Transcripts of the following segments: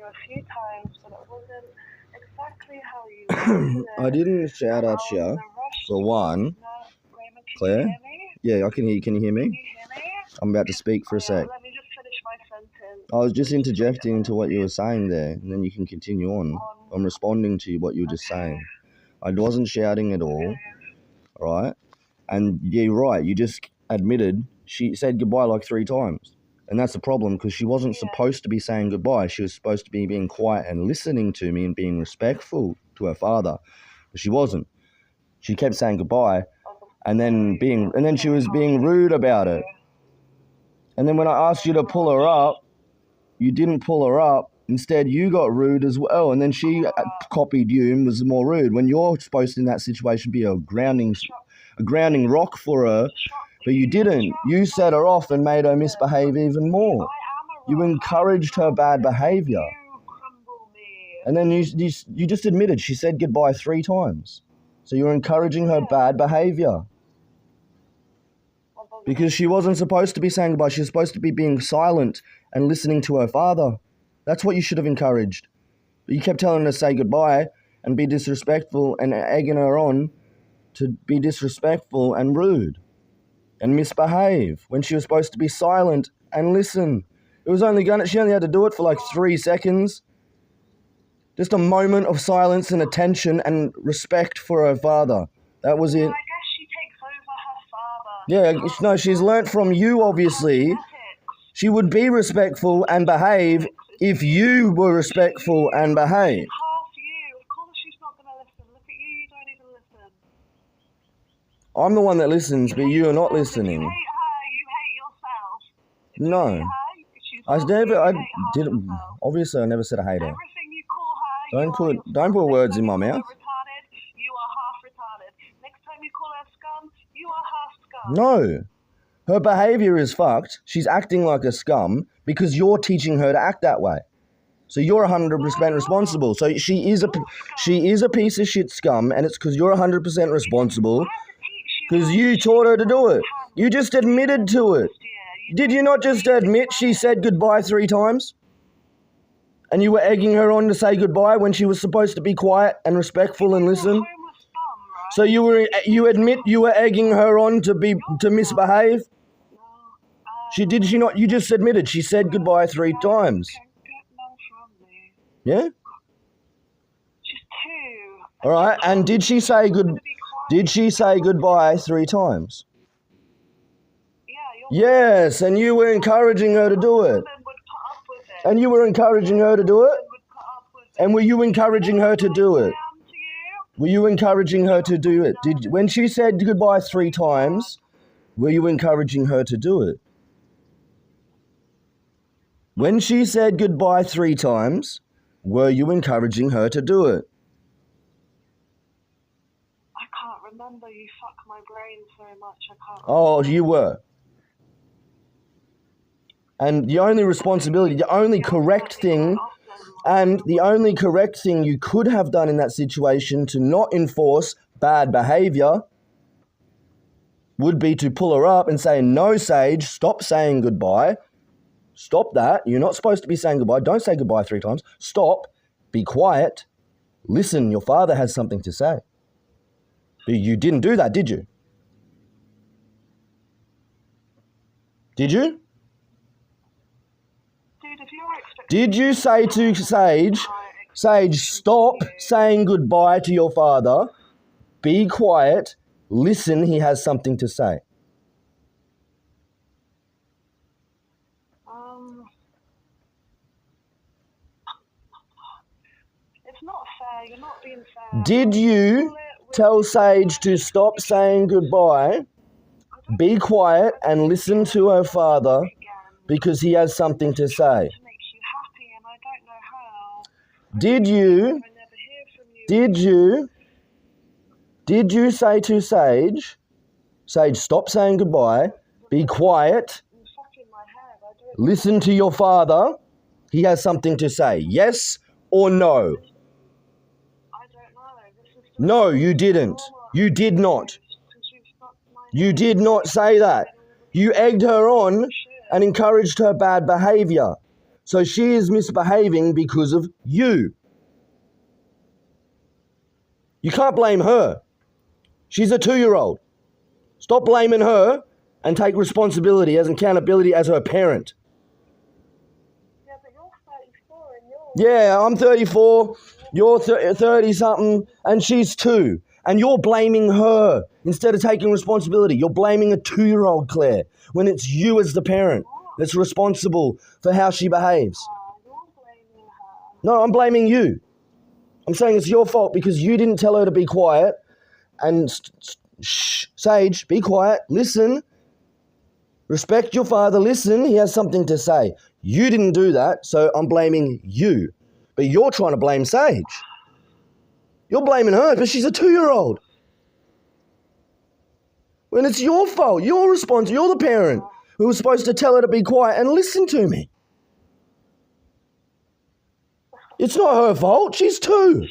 a few times, but it wasn't exactly how you wanted it. I didn't shout at you, for one. No, Raymond, can Claire? you hear me? Yeah, I can hear you. Can you hear me? Can you hear me? I'm about to speak for a sec. Let me just finish my sentence. I was just interjecting into what you were saying there, and then you can continue on. I'm responding to what you were just saying. I wasn't shouting at all, right? And yeah, you're right. You just admitted she said goodbye like 3 times. And that's the problem, because she wasn't supposed to be saying goodbye. She was supposed to be being quiet and listening to me and being respectful to her father. But she wasn't. She kept saying goodbye, and then she was being rude about it. And then when I asked you to pull her up, you didn't pull her up. Instead, you got rude as well. And then she copied you and was more rude. When you're supposed to, in that situation, be a grounding rock for her, but you didn't. You set her off and made her misbehave even more. You encouraged her bad behavior. And then you just admitted she said goodbye 3 times. So you're encouraging her bad behavior. Because she wasn't supposed to be saying goodbye. She was supposed to be being silent and listening to her father. That's what you should have encouraged. But you kept telling her to say goodbye and be disrespectful and egging her on to be disrespectful and rude and misbehave when she was supposed to be silent and listen. It was she only had to do it for like 3 seconds. Just a moment of silence and attention and respect for her father. That was it. I guess she takes over her father. Yeah, no, she's learnt from you, obviously. She would be respectful and behave if you were respectful and behave. Half you. Of course she's not going to listen. Look at you, you don't even listen. I'm the one that listens, but you are not listening. You hate her, you hate yourself. No. Obviously I never said I hate her. Everything you call her, Don't put words in my mouth. Retarded, you are half retarded. Next time you call her scum, you are half scum. No. Her behavior is fucked. She's acting like a scum because you're teaching her to act that way. So you're 100% responsible. So she is a piece of shit scum, and it's because you're 100% responsible because you taught her to do it. You just admitted to it. Did you not just admit she said goodbye 3 times? And you were egging her on to say goodbye when she was supposed to be quiet and respectful and listen? So you admit you were egging her on to misbehave? Did she not? You just admitted she said goodbye 3 times. Yeah? She's 2. All right. And did she say goodbye 3 times? Yeah. Yes, and you were encouraging her to do it. And you were encouraging her to do it? And were you encouraging her to do it? Were you encouraging her to do it? When she said goodbye 3 times, were you encouraging her to do it? When she said goodbye 3 times, were you encouraging her to do it? I can't remember. You fuck my brain so much. I can't remember. Oh, you were. And the only correct thing you could have done in that situation to not enforce bad behavior would be to pull her up and say, no, Sage, stop saying goodbye. Stop that. You're not supposed to be saying goodbye. Don't say goodbye 3 times. Stop. Be quiet. Listen, your father has something to say. But you didn't do that, did you? Did you? Did you say to Sage, stop saying goodbye to your father, be quiet, listen, he has something to say? It's not fair, you're not being fair. Did you tell Sage to stop saying goodbye, be quiet, and listen to her father because he has something to say? Did you say to Sage, stop saying goodbye, be quiet, listen to your father, he has something to say? Yes or no? I don't know. No, you didn't. You did not. You did not say that. You egged her on and encouraged her bad behavior. So she is misbehaving because of you. You can't blame her. She's a 2-year-old. Stop blaming her and take responsibility as accountability as her parent. Yeah, but you're 34 and you're... Yeah, I'm 34, you're 30-something, and she's 2. And you're blaming her instead of taking responsibility. You're blaming a 2-year-old, Claire, when it's you as the parent that's responsible for how she behaves. You're blaming her. No, I'm blaming you. I'm saying it's your fault because you didn't tell her to be quiet. And shh, Sage, be quiet, listen. Respect your father, listen, he has something to say. You didn't do that, so I'm blaming you. But you're trying to blame Sage. You're blaming her, but she's a 2-year-old. When it's your fault, you're responsible, you're the parent who was supposed to tell her to be quiet and listen to me. It's not her fault, she's 2.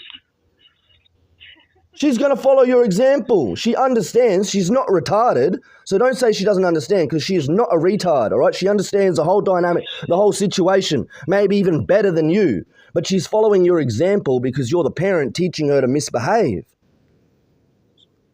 She's going to follow your example. She understands. She's not retarded. So don't say she doesn't understand because she is not a retard, all right? She understands the whole dynamic, the whole situation, maybe even better than you. But she's following your example because you're the parent teaching her to misbehave.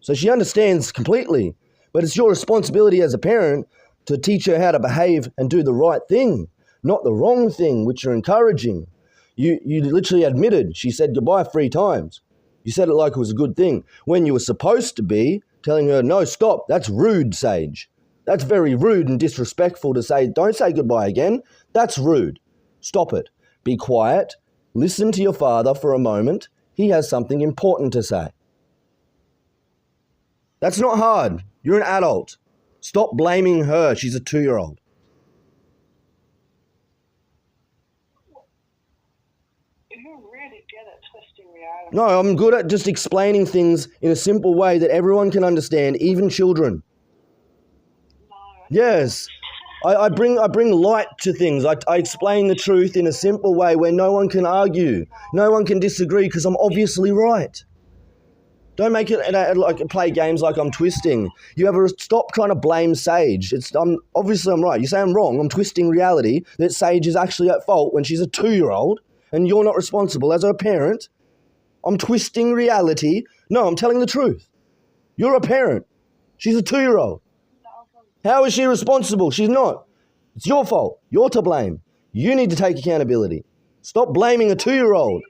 So she understands completely. But it's your responsibility as a parent to teach her how to behave and do the right thing, not the wrong thing, which you're encouraging. You literally admitted she said goodbye 3 times. You said it like it was a good thing when you were supposed to be telling her, no, stop, that's rude, Sage. That's very rude and disrespectful to say, don't say goodbye again. That's rude. Stop it. Be quiet. Listen to your father for a moment. He has something important to say. That's not hard. You're an adult. Stop blaming her. She's a 2-year-old. No, I'm good at just explaining things in a simple way that everyone can understand, even children. No. Yes. I bring light to things. I explain the truth in a simple way where no one can argue. No one can disagree because I'm obviously right. Don't make it like play games like I'm twisting. You have to stop trying to blame Sage. Obviously I'm right. You say I'm wrong. I'm twisting reality that Sage is actually at fault when she's a 2-year-old and you're not responsible as her parent. I'm twisting reality. No, I'm telling the truth. You're a parent. She's a 2-year-old. How is she responsible? She's not. It's your fault. You're to blame. You need to take accountability. Stop blaming a 2-year-old.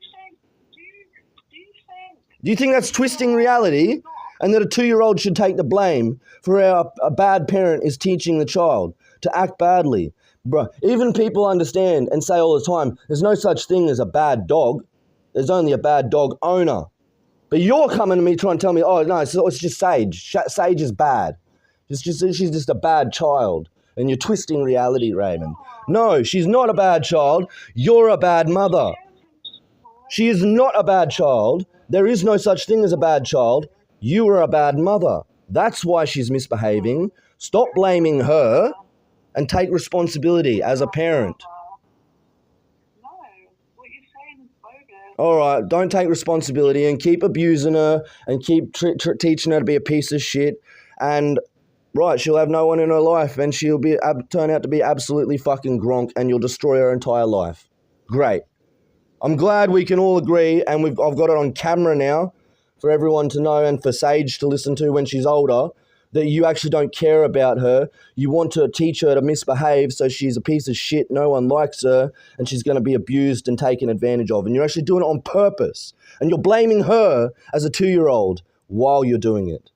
Do you think that's twisting reality and that a 2-year-old should take the blame for how a bad parent is teaching the child to act badly? Bruh, even people understand and say all the time, there's no such thing as a bad dog. There's only a bad dog owner. But you're coming to me trying to tell me, oh, no, it's just Sage. Sage is bad. She's just a bad child. And you're twisting reality, Raymond. No, she's not a bad child. You're a bad mother. She is not a bad child. There is no such thing as a bad child. You are a bad mother. That's why she's misbehaving. Stop blaming her and take responsibility as a parent. All right, don't take responsibility and keep abusing her and keep teaching her to be a piece of shit. And, right, she'll have no one in her life and she'll turn out to be absolutely fucking Gronk and you'll destroy her entire life. Great. I'm glad we can all agree and I've got it on camera now for everyone to know and for Sage to listen to when she's older that you actually don't care about her. You want to teach her to misbehave so she's a piece of shit, no one likes her, and she's going to be abused and taken advantage of. And you're actually doing it on purpose. And you're blaming her as a 2-year-old while you're doing it.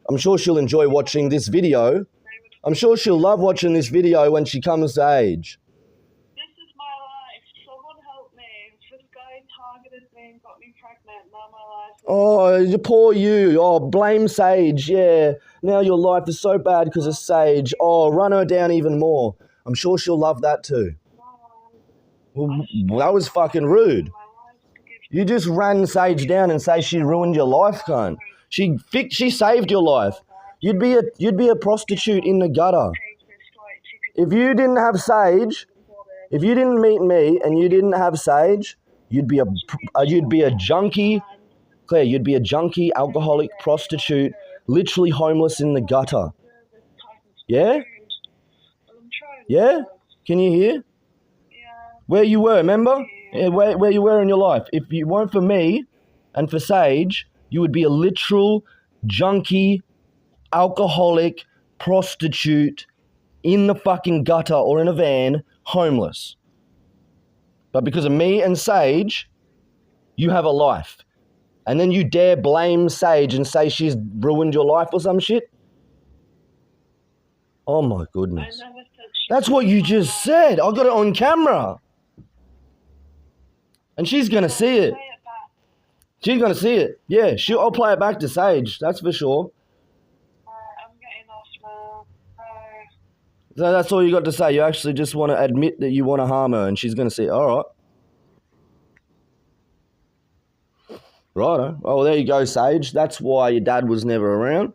I'm sure she'll enjoy watching this video. I'm sure she'll love watching this video when she comes to age. This is my life. Someone help me. This guy targeted me and got me pregnant. Now my life is... Oh, poor you. Oh, blame Sage. Yeah. Now your life is so bad because of Sage. Oh, run her down even more. I'm sure she'll love that too. Well, that was fucking rude. You just ran Sage down and say she ruined your life, cunt. She saved your life. You'd be a prostitute in the gutter. If you didn't have Sage, if you didn't meet me and you didn't have Sage, you'd be a junkie. Claire, you'd be a junkie, alcoholic, prostitute, literally homeless in the gutter. Yeah? Yeah? Can you hear? Where you were, remember? Yeah, where you were in your life. If you weren't for me and for Sage, you would be a literal junkie, alcoholic, prostitute, in the fucking gutter or in a van, homeless. But because of me and Sage, you have a life. And then you dare blame Sage and say she's ruined your life or some shit? Oh my goodness. That's what you just said. I got it on camera. And she's going to see it. She's going to see it. Yeah, I'll play it back to Sage. That's for sure. I'm getting off now. So that's all you got to say. You actually just want to admit that you want to harm her and she's going to see it. All right. Righto. Oh, well, there you go, Sage. That's why your dad was never around.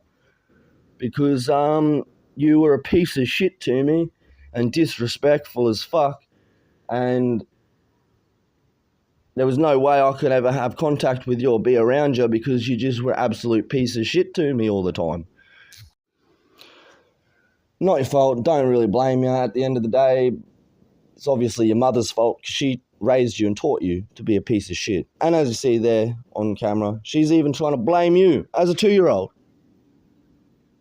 Because you were a piece of shit to me and disrespectful as fuck. And there was no way I could ever have contact with you or be around you because you just were absolute piece of shit to me all the time. Not your fault. Don't really blame you. At the end of the day, it's obviously your mother's fault because she raised you and taught you to be a piece of shit. And as you see there on camera, she's even trying to blame you as a 2-year-old.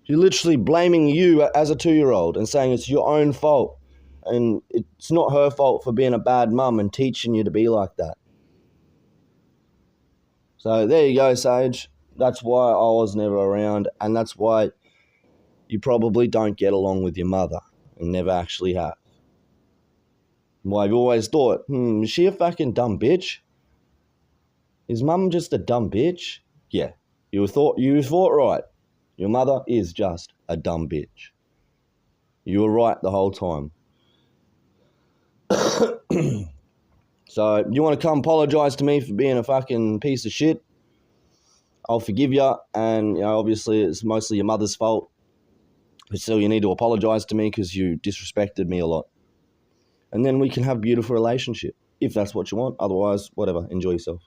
She's literally blaming you as a 2-year-old and saying it's your own fault. And it's not her fault for being a bad mum and teaching you to be like that. So there you go, Sage. That's why I was never around, and that's why you probably don't get along with your mother and never actually have. Well, I've always thought, is she a fucking dumb bitch? Is mum just a dumb bitch? Yeah, you thought right. Your mother is just a dumb bitch. You were right the whole time. So, you want to come apologise to me for being a fucking piece of shit? I'll forgive you, and obviously it's mostly your mother's fault. But still, you need to apologise to me because you disrespected me a lot. And then we can have a beautiful relationship, if that's what you want. Otherwise, whatever, enjoy yourself.